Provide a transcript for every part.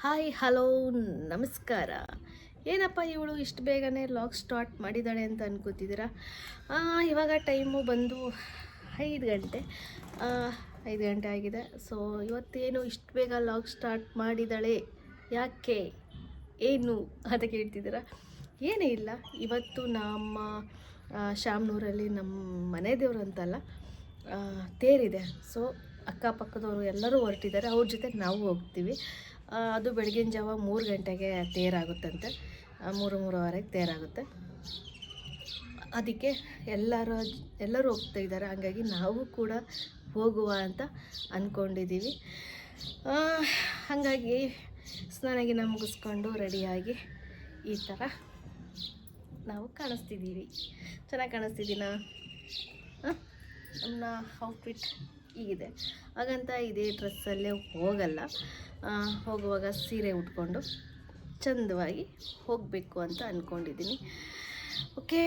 Hi hello ನಮಸ್ಕಾರ. ಏನಪ್ಪ ಇವಳು ಇಷ್ಟು ಬೇಗನೆ ಲಾಗ್ ಸ್ಟಾರ್ಟ್ ಮಾಡಿದ್ದಾಳೆ ಅಂತ ಅನ್ಕೋತಿದ್ದೀರಾ? ಇವಾಗ ಟೈಮು ಬಂದು 5 ಗಂಟೆ. 5 ಗಂಟೆ ಆಗಿದೆ. ಸೊ ಇವತ್ತೇನು ಇಷ್ಟು ಬೇಗ ಲಾಗ್ ಸ್ಟಾರ್ಟ್ ಮಾಡಿದ್ದಾಳೆ, ಯಾಕೆ, ಏನು ಅಂತ ಕೇಳ್ತಿದ್ದೀರಾ? ಏನೇ ಇಲ್ಲ, ಇವತ್ತು ನಮ್ಮ ಶಾಮ್ನೂರಲ್ಲಿ ನಮ್ಮ ಮನೆ ದೇವರು ಅಂತಲ್ಲ, ತೇರಿದೆ. ಸೊ ಅಕ್ಕಪಕ್ಕದವರು ಎಲ್ಲರೂ ಹೊರಟಿದ್ದಾರೆ, ಅವ್ರ ಜೊತೆ ನಾವು ಹೋಗ್ತೀವಿ. ಅದು ಬೆಳಗಿನ ಜಾವ 3 ಗಂಟೆಗೆ ತೇರಾಗುತ್ತಂತೆ, 3-3:15ಗೆ ತೇರಾಗುತ್ತೆ. ಅದಕ್ಕೆ ಎಲ್ಲರೂ ಹೋಗ್ತಾ ಇದ್ದಾರೆ, ಹಾಗಾಗಿ ನಾವು ಕೂಡ ಹೋಗುವ ಅಂತ ಅಂದ್ಕೊಂಡಿದ್ದೀವಿ. ಹಾಗಾಗಿ ಸ್ನಾನಗಿನ ಮುಗಿಸ್ಕೊಂಡು ರೆಡಿಯಾಗಿ ಈ ಥರ ನಾವು ಕಾಣಿಸ್ತಿದ್ದೀವಿ. ಚೆನ್ನಾಗಿ ಕಾಣಿಸ್ತಿದ್ದೀನ? ನಮ್ಮ ಔಟ್ಫಿಟ್ ಹೀಗಿದೆ. ಹಾಗಂತ ಇದೇ ಡ್ರೆಸ್ಸಲ್ಲೇ ಹೋಗಲ್ಲ, ಹೋಗುವಾಗ ಸೀರೆ ಉಟ್ಕೊಂಡು ಚಂದವಾಗಿ ಹೋಗಬೇಕು ಅಂತ ಅಂದ್ಕೊಂಡಿದ್ದೀನಿ. ಓಕೆ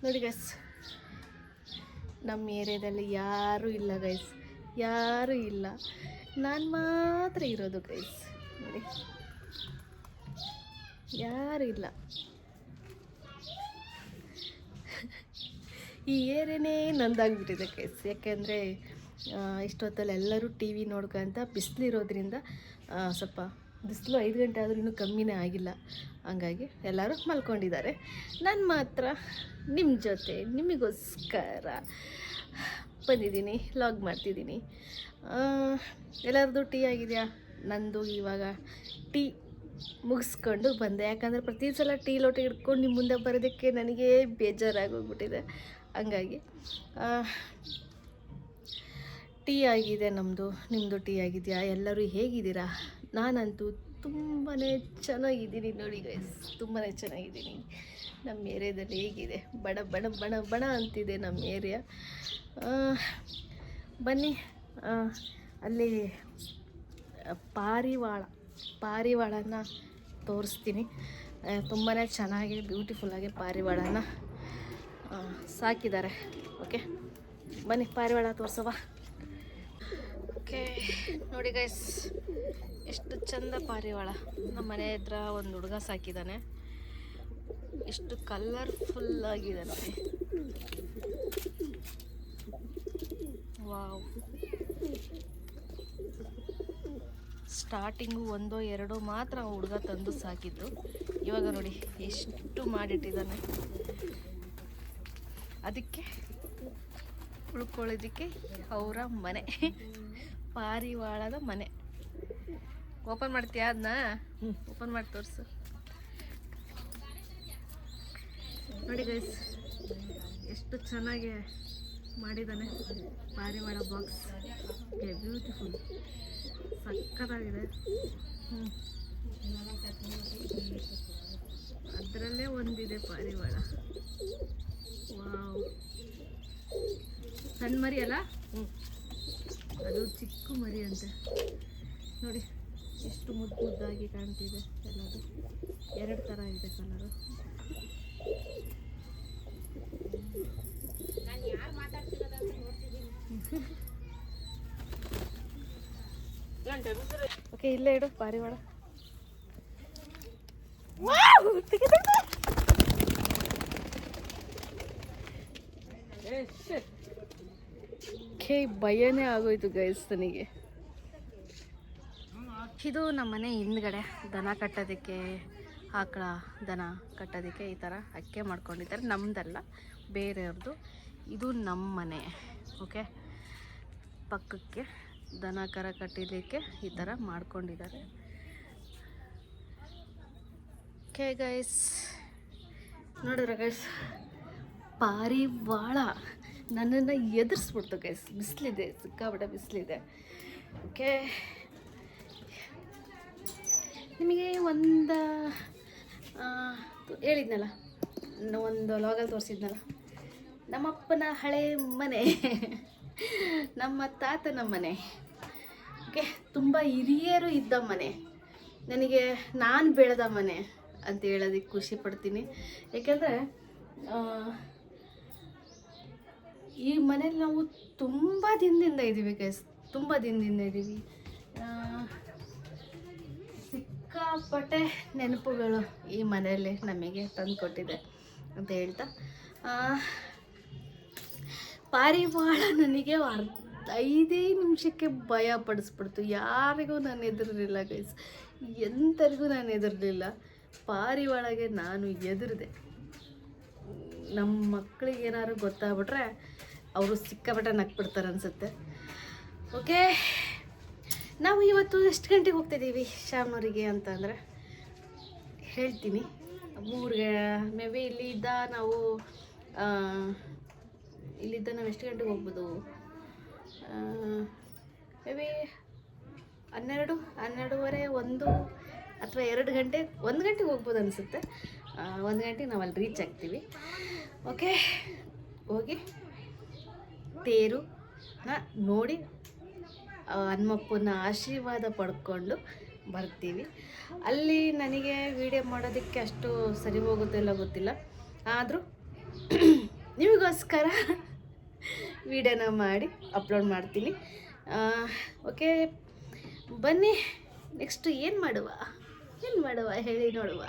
ನೋಡಿ ಗೈಸ್, ನಮ್ಮ ಏರಿಯಾದಲ್ಲಿ ಯಾರೂ ಇಲ್ಲ ಗೈಸ್, ಯಾರೂ ಇಲ್ಲ, ನಾನು ಮಾತ್ರ ಇರೋದು ಗೈಸ್. ನೋಡಿ, ಯಾರೂ ಇಲ್ಲ. ಈ ಏರಿಯಾನೇ ನಂದಾಗ್ಬಿಟ್ಟಿದೆ ಗೈಸ್. ಯಾಕೆಂದರೆ ಇಷ್ಟೊತ್ತಲ್ಲಿ ಎಲ್ಲರೂ ಟಿ ವಿ ನೋಡ್ಕೊಂತ ಬಿಸಿಲಿರೋದ್ರಿಂದ ಸ್ವಲ್ಪ ಬಿಸಿಲು 5 ಗಂಟೆ ಆದರೂ ಇನ್ನೂ ಕಮ್ಮಿನೇ ಆಗಿಲ್ಲ, ಹಂಗಾಗಿ ಎಲ್ಲರೂ ಮಲ್ಕೊಂಡಿದ್ದಾರೆ. ನಾನು ಮಾತ್ರ ನಿಮ್ಮ ಜೊತೆ ನಿಮಗೋಸ್ಕರ ಬಂದಿದ್ದೀನಿ, ಲಾಗ್ ಮಾಡ್ತಿದ್ದೀನಿ. ಎಲ್ಲರದ್ದು ಟೀ ಆಗಿದೆಯಾ? ನಂದು ಇವಾಗ ಟೀ ಮುಗಿಸ್ಕೊಂಡು ಬಂದೆ. ಯಾಕಂದರೆ ಪ್ರತಿ ಸಲ ಟೀ ಲೋಟ ಹಿಡ್ಕೊಂಡು ನಿಮ್ಮ ಮುಂದೆ ಬರೋದಕ್ಕೆ ನನಗೆ ಬೇಜಾರಾಗೋಗ್ಬಿಟ್ಟಿದೆ. ಹಂಗಾಗಿ ಟೀ ಆಗಿದೆ ನಮ್ಮದು. ನಿಮ್ಮದು ಟೀ ಆಗಿದೆಯಾ? ಎಲ್ಲರೂ ಹೇಗಿದ್ದೀರಾ? ನಾನಂತೂ ತುಂಬಾ ಚೆನ್ನಾಗಿದ್ದೀನಿ ನೋಡಿ ಗೈಸ್, ತುಂಬಾ ಚೆನ್ನಾಗಿದ್ದೀನಿ. ನಮ್ಮ ಏರಿಯಾದಲ್ಲಿ ಹೇಗಿದೆ? ಬಡ ಬಡ ಬಣ ಬಣ ಅಂತಿದೆ ನಮ್ಮ ಏರಿಯಾ. ಬನ್ನಿ, ಅಲ್ಲಿ ಪಾರಿವಾಳನ ತೋರಿಸ್ತೀನಿ. ತುಂಬಾ ಚೆನ್ನಾಗಿ ಬ್ಯೂಟಿಫುಲ್ಲಾಗಿ ಪಾರಿವಾಳನ ಸಾಕಿದ್ದಾರೆ. ಓಕೆ ಬನ್ನಿ, ಪಾರಿವಾಳ ತೋರಿಸವ. ಓಕೆ ನೋಡಿ ಗೈಸ್, ಎಷ್ಟು ಚಂದ ಪಾರಿವಾಳ. ನಮ್ಮ ಮನೆ ಹತ್ರ ಒಂದು ಹುಡುಗ ಸಾಕಿದ್ದಾನೆ, ಎಷ್ಟು ಕಲರ್ಫುಲ್ ಆಗಿದೆ ನೋಡಿ. ವಾವ್, ಸ್ಟಾರ್ಟಿಂಗು 1-2 ಮಾತ್ರ ಹುಡುಗ ತಂದು ಸಾಕಿದ್ದು, ಇವಾಗ ನೋಡಿ ಎಷ್ಟು ಮಾಡಿಟ್ಟಿದ್ದಾನೆ. ಅದಕ್ಕೆ ಉಳ್ಕೊಳ್ಳೋದಕ್ಕೆ ಅವರ ಮನೆ, ಪಾರಿವಾಳದ ಮನೆ. ಓಪನ್ ಮಾಡ್ತೀಯಾ ಅದನ್ನ? ಓಪನ್ ಮಾಡಿ ತೋರಿಸು. ನೋಡಿ ಗೈಸ್, ಎಷ್ಟು ಚೆನ್ನಾಗಿ ಮಾಡಿದ್ದಾನೆ ಪಾರಿವಾಳ ಬಾಕ್ಸ್. ಬ್ಯೂಟಿಫುಲ್, ಸಕ್ಕತ್ತಾಗಿದೆ. ಅದರಲ್ಲೇ ಒಂದಿದೆ ಪಾರಿವಾಳ. ವಾವ್, ಸಣ್ಣ ಮರಿ ಅಲ್ಲ, ಅದು ಚಿಕ್ಕ ಮರಿ ಅಂತೆ. ನೋಡಿ ಎಷ್ಟು ಮುದ್ದಾಗಿ ಕಾಣ್ತಿದೆ. ಎಲ್ಲದು 2 ಥರ ಇದೆ ಕಲರು. ಓಕೆ, ಇಲ್ಲೇ ಇಡು ಪಾರಿವಾಳ. ಭಯನೇ ಆಗೋಯ್ತು ಗೈಸ್ ನನಗೆ. ಇದು ನಮ್ಮ ಮನೆ ಹಿಂದ್ಗಡೆ ದನ ಕಟ್ಟೋದಕ್ಕೆ, ಆಕಳ ದನ ಕಟ್ಟೋದಕ್ಕೆ ಈ ಥರ ಅಕ್ಕೆ ಮಾಡ್ಕೊಂಡಿದ್ದಾರೆ. ನಮ್ಮದಲ್ಲ, ಬೇರೆಯವ್ರದ್ದು. ಇದು ನಮ್ಮ ಮನೆ. ಓಕೆ, ಪಕ್ಕಕ್ಕೆ ದನ ಕರ ಕಟ್ಟಲಿಕ್ಕೆ ಈ ಥರ ಮಾಡ್ಕೊಂಡಿದ್ದಾರೆ. ಓಕೆ ಗೈಸ್, ನೋಡಿದ್ರೆ ಗೈಸ್, ಪಾರಿವಾಳ ನನ್ನನ್ನು ಎದುರಿಸ್ಬಿಡ್ತು ಗೈಸ್. ಬಿಸಿಲಿದೆ, ಸಿಕ್ಕಾಬಿಟ್ಟೆ ಬಿಸಿಲಿದೆ. ಓಕೆ, ನಿಮಗೆ ಒಂದು ಹೇಳಿದ್ನಲ್ಲ, ಒಂದು ಲಾಗಲ್ಲಿ ತೋರಿಸಿದ್ನಲ್ಲ, ನಮ್ಮಪ್ಪನ ಹಳೆ ಮನೆ, ನಮ್ಮ ತಾತನ ಮನೆ. ಓಕೆ, ತುಂಬ ಹಿರಿಯರು ಇದ್ದ ಮನೆ, ನನಗೆ ನಾನು ಬೆಳೆದ ಮನೆ ಅಂತ ಹೇಳೋದಕ್ಕೆ ಖುಷಿ ಪಡ್ತೀನಿ. ಏಕೆಂದರೆ ಈ ಮನೇಲಿ ನಾವು ತುಂಬ ದಿನದಿಂದ ಇದ್ದೀವಿ ಗೈಸ್, ತುಂಬ ದಿನದಿಂದ ಇದ್ದೀವಿ. ಸಿಕ್ಕಾಪಟ್ಟೆ ನೆನಪುಗಳು ಈ ಮನೆಯಲ್ಲಿ ನಮಗೆ ತಂದುಕೊಟ್ಟಿದೆ ಅಂತ ಹೇಳ್ತಾ, ಪಾರಿವಾಳ ನನಗೆ 5 ನಿಮಿಷಕ್ಕೆ ಭಯ ಪಡಿಸ್ಬಿಡ್ತು. ಯಾರಿಗೂ ನಾನು ಹೆದರಿರಲಿಲ್ಲ ಗೈಸ್, ಎಂಥರಿಗೂ ನಾನು ಹೆದರಲಿಲ್ಲ. ಪಾರಿವಾಳಗೆ ನಾನು ಹೆದರಿದೆ. ನಮ್ಮ ಮಕ್ಕಳಿಗೆ ಏನಾದ್ರು ಗೊತ್ತಾಗ್ಬಿಟ್ರೆ ಅವರು ಸಿಕ್ಕಾಪಟ್ಟೆ ನಕ್ಬಿಡ್ತಾರೆ ಅನಿಸುತ್ತೆ. ಓಕೆ, ನಾವು ಇವತ್ತು ಎಷ್ಟು ಗಂಟೆಗೆ ಹೋಗ್ತಿದ್ದೀವಿ ಶಾಮನೂರಿಗೆ ಅಂತಂದರೆ ಹೇಳ್ತೀನಿ. 3 ಮೇ ಬಿ ಇಲ್ಲಿದ್ದ ನಾವು ಎಷ್ಟು ಗಂಟೆಗೆ ಹೋಗ್ಬೋದು? ಮೇ ಬಿ 12, 12:30, 1 ಅಥವಾ 2 ಗಂಟೆ, 1 ಗಂಟೆಗೆ ಹೋಗ್ಬೋದು ಅನಿಸುತ್ತೆ. 1 ಗಂಟೆಗೆ ನಾವು ಅಲ್ಲಿ ರೀಚ್ ಆಗ್ತೀವಿ. ಓಕೆ, ಹೋಗಿ ತೇರುನ ನೋಡಿ ಹನುಮಪ್ಪನ ಆಶೀರ್ವಾದ ಪಡ್ಕೊಂಡು ಬರ್ತೀವಿ. ಅಲ್ಲಿ ನನಗೆ ವಿಡಿಯೋ ಮಾಡೋದಕ್ಕೆ ಅಷ್ಟು ಸರಿ ಹೋಗುತ್ತೋ ಇಲ್ಲ ಗೊತ್ತಿಲ್ಲ, ಆದರೂ ನಿಮಗೋಸ್ಕರ ವಿಡಿಯೋನ ಮಾಡಿ ಅಪ್ಲೋಡ್ ಮಾಡ್ತೀನಿ. ಓಕೆ, ಬನ್ನಿ ನೆಕ್ಸ್ಟು ಏನು ಮಾಡುವ ಹೇಳಿ ನೋಡುವ.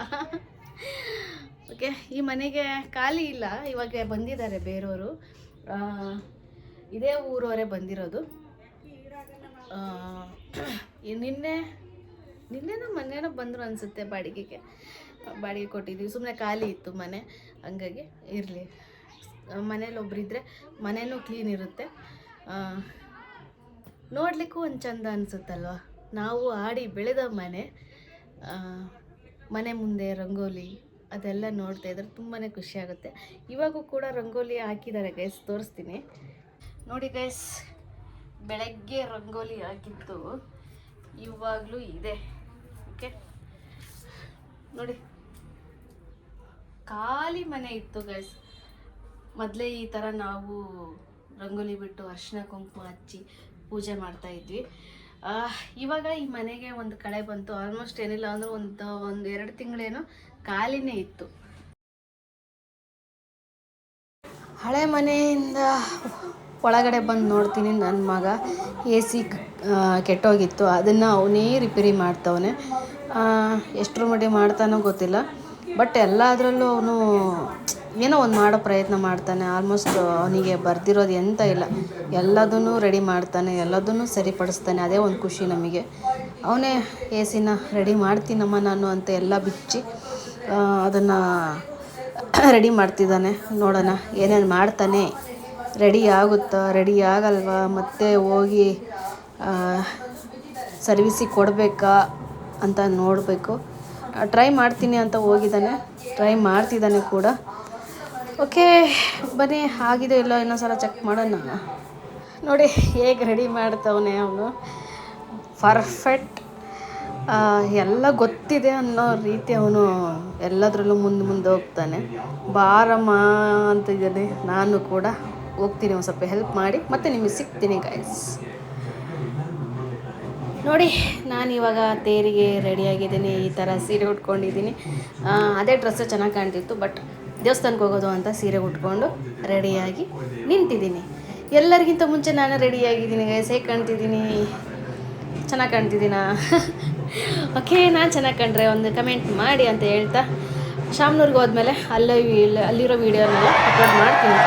ಓಕೆ, ಈ ಮನೆಗೆ ಖಾಲಿ ಇಲ್ಲ, ಇವಾಗ ಬಂದಿದ್ದಾರೆ ಬೇರೆಯವರು. ಇದೇ ಊರವರೇ ಬಂದಿರೋದು. ನಿನ್ನೆನೋ ಮೊನ್ನೆನೋ ಬಂದರು ಅನಿಸುತ್ತೆ. ಬಾಡಿಗೆ ಕೊಟ್ಟಿದ್ವಿ, ಸುಮ್ಮನೆ ಖಾಲಿ ಇತ್ತು ಮನೆ, ಹಂಗಾಗಿ ಇರಲಿ. ಮನೇಲಿ ಒಬ್ಬರಿದ್ದರೆ ಮನೇನೂ ಕ್ಲೀನ್ ಇರುತ್ತೆ, ನೋಡಲಿಕ್ಕೂ ಒಂದು ಚಂದ ಅನಿಸುತ್ತಲ್ವ. ನಾವು ಆಡಿ ಬೆಳೆದ ಮನೆ ಮುಂದೆ ರಂಗೋಲಿ ಅದೆಲ್ಲ ನೋಡ್ತಾ ಇದ್ರೆ ತುಂಬಾ ಖುಷಿಯಾಗುತ್ತೆ. ಇವಾಗೂ ಕೂಡ ರಂಗೋಲಿ ಹಾಕಿದ್ದಾರೆ ಗೈಸ್, ತೋರಿಸ್ತೀನಿ ನೋಡಿ ಗೈಸ್. ಬೆಳಗ್ಗೆ ರಂಗೋಲಿ ಹಾಕಿತ್ತು, ಇವಾಗಲೂ ಇದೆ. ಓಕೆ ನೋಡಿ, ಖಾಲಿ ಮನೆ ಇತ್ತು ಗೈಸ್. ಮೊದಲೇ ಈ ಥರ ನಾವು ರಂಗೋಲಿ ಬಿಟ್ಟು ಅರಿಶಿನ ಕುಂಕುಮ ಹಚ್ಚಿ ಪೂಜೆ ಮಾಡ್ತಾಯಿದ್ವಿ. ಇವಾಗ ಈ ಮನೆಗೆ ಒಂದು ಕಳೆ ಬಂತು. ಆಲ್ಮೋಸ್ಟ್ ಏನಿಲ್ಲ ಅಂದ್ರೆ ಒಂದು 2 ತಿಂಗಳೇನೋ ಖಾಲಿನೇ ಇತ್ತು. ಹಳೆ ಮನೆಯಿಂದ ಒಳಗಡೆ ಬಂದು ನೋಡ್ತೀನಿ, ನನ್ನ ಮಗ AC ಕೆಟ್ಟೋಗಿತ್ತು, ಅದನ್ನು ಅವನೇ ರಿಪೇರಿ ಮಾಡ್ತವನೆ. ಎಷ್ಟರ ಮಟ್ಟಿಗೆ ಮಾಡ್ತಾನೋ ಗೊತ್ತಿಲ್ಲ, ಬಟ್ ಎಲ್ಲದರಲ್ಲೂ ಅವನು ಏನೋ ಒಂದು ಮಾಡೋ ಪ್ರಯತ್ನ ಮಾಡ್ತಾನೆ. ಆಲ್ಮೋಸ್ಟ್ ಅವನಿಗೆ ಬರ್ದಿರೋದು ಎಂತ ಇಲ್ಲ, ಎಲ್ಲದನ್ನು ರೆಡಿ ಮಾಡ್ತಾನೆ, ಎಲ್ಲದನ್ನು ಸರಿಪಡಿಸ್ತಾನೆ. ಅದೇ ಒಂದು ಖುಷಿ ನಮಗೆ. ಅವನೇ AC ರೆಡಿ ಮಾಡ್ತೀನಮ್ಮ ನಾನು ಅಂತ ಎಲ್ಲ ಬಿಚ್ಚಿ ಅದನ್ನು ರೆಡಿ ಮಾಡ್ತಿದ್ದಾನೆ. ನೋಡೋಣ ಏನೇನು ಮಾಡ್ತಾನೆ, ರೆಡಿ ಆಗುತ್ತಾ ರೆಡಿ ಆಗಲ್ವಾ, ಮತ್ತೆ ಹೋಗಿ ಸರ್ವಿಸಿಗೆ ಕೊಡಬೇಕಾ ಅಂತ ನೋಡಬೇಕು. ಟ್ರೈ ಮಾಡ್ತೀನಿ ಅಂತ ಹೋಗಿದ್ದಾನೆ, ಟ್ರೈ ಮಾಡ್ತಿದ್ದಾನೆ ಕೂಡ. ಓಕೆ ಬನ್ನಿ, ಆಗಿದೆ ಇಲ್ಲ ಇನ್ನೊಂದ್ಸಲ ಚೆಕ್ ಮಾಡೋಣ. ನೋಡಿ ಹೇಗೆ ರೆಡಿ ಮಾಡ್ತವನೆ ಅವನು, ಪರ್ಫೆಕ್ಟ್. ಎಲ್ಲ ಗೊತ್ತಿದೆ ಅನ್ನೋ ರೀತಿ ಅವನು ಎಲ್ಲದರಲ್ಲೂ ಮುಂದೆ ಹೋಗ್ತಾನೆ. ಬಾರಮ್ಮ ಅಂತಿದ್ದಾನೆ, ನಾನು ಕೂಡ ಹೋಗ್ತೀನಿ, ಒಂದು ಸ್ವಲ್ಪ ಹೆಲ್ಪ್ ಮಾಡಿ ಮತ್ತೆ ನಿಮಗೆ ಸಿಗ್ತೀನಿ ಗೈಸ್. ನೋಡಿ ನಾನಿವಾಗ ತೇರಿಗೆ ರೆಡಿಯಾಗಿದ್ದೀನಿ. ಈ ಥರ ಸೀರೆ ಉಟ್ಕೊಂಡಿದ್ದೀನಿ. ಅದೇ ಡ್ರೆಸ್ಸು ಚೆನ್ನಾಗಿ ಕಾಣ್ತಿತ್ತು, ಬಟ್ ದೇವಸ್ಥಾನಕ್ಕೆ ಹೋಗೋದು ಅಂತ ಸೀರೆ ಉಟ್ಕೊಂಡು ರೆಡಿಯಾಗಿ ನಿಂತಿದ್ದೀನಿ. ಎಲ್ಲರಿಗಿಂತ ಮುಂಚೆ ನಾನು ರೆಡಿಯಾಗಿದ್ದೀನಿ ಗೈಸ್. ಹೇಗೆ ಕಾಣ್ತಿದ್ದೀನಿ? ಚೆನ್ನಾಗಿ ಕಾಣ್ತಿದ್ದೀನಾ? ಓಕೆ, ನಾನು ಚೆನ್ನಾಗಿ ಕಂಡ್ರೆ ಒಂದು ಕಮೆಂಟ್ ಮಾಡಿ ಅಂತ ಹೇಳ್ತಾ, ಶಾಮನೂರಿಗೆ ಹೋದ್ಮೇಲೆ ಅಲ್ಲಿರೋ ವೀಡಿಯೋನೆಲ್ಲ ಅಪ್ಲೋಡ್ ಮಾಡ್ತೀನಿ.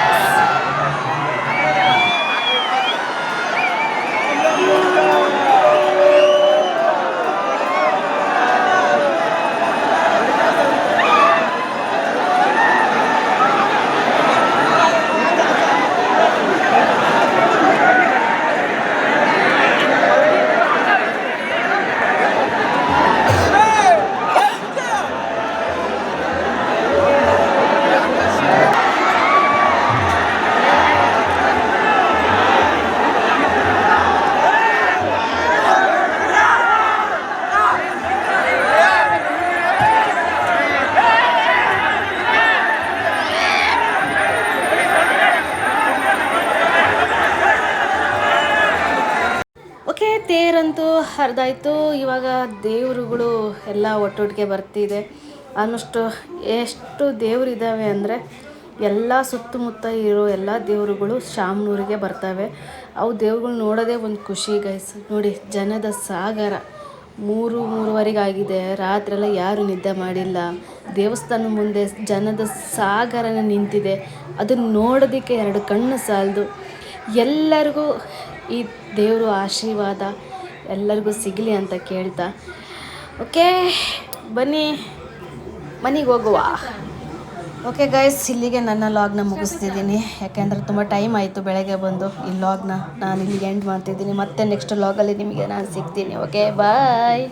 ತೇರಂತೂ ಹರಿದಾಯ್ತು. ಇವಾಗ ದೇವರುಗಳು ಎಲ್ಲ ಒಟ್ಟೊಟ್ಟಿಗೆ ಬರ್ತಿದೆ. ಆಲ್ಮೋಸ್ಟ್ ಎಷ್ಟು ದೇವರಿದ್ದಾವೆ ಅಂದರೆ ಎಲ್ಲ ಸುತ್ತಮುತ್ತ ಇರೋ ಎಲ್ಲ ದೇವರುಗಳು ಶಾಮನೂರಿಗೆ ಬರ್ತವೆ. ಅವು ದೇವ್ರುಗಳು ನೋಡೋದೇ ಒಂದು ಖುಷಿ ಗೈಸ್. ನೋಡಿ ಜನದ ಸಾಗರ, 3:30 ಆಗಿದೆ. ರಾತ್ರೆಲ್ಲ ಯಾರೂ ನಿದ್ದೆ ಮಾಡಿಲ್ಲ. ದೇವಸ್ಥಾನ ಮುಂದೆ ಜನದ ಸಾಗರನೇ ನಿಂತಿದೆ. ಅದನ್ನು ನೋಡೋದಕ್ಕೆ 2 ಕಣ್ಣು ಸಾಲದು. ಎಲ್ಲರಿಗೂ ಈ ದೇವರು ಆಶೀರ್ವಾದ ಎಲ್ಲರಿಗೂ ಸಿಗಲಿ ಅಂತ ಕೇಳ್ತಾ, ಓಕೆ ಬನ್ನಿ ಮನೆಗೆ ಹೋಗುವ. ಓಕೆ ಗೈಸ್, ಇಲ್ಲಿಗೆ ನನ್ನ ಲಾಗ್ನ ಮುಗಿಸ್ತಿದ್ದೀನಿ. ಯಾಕೆಂದರೆ ತುಂಬ ಟೈಮ್ ಆಯಿತು ಬೆಳಗ್ಗೆ ಬಂದು. ಈ ಲಾಗ್ನ ನಾನು ಇಲ್ಲಿಗೆ ಎಂಡ್ ಮಾಡ್ತಿದ್ದೀನಿ. ಮತ್ತೆ ನೆಕ್ಸ್ಟ್ ಲಾಗಲ್ಲಿ ನಿಮಗೆ ನಾನು ಸಿಗ್ತೀನಿ. ಓಕೆ ಬಾಯ್.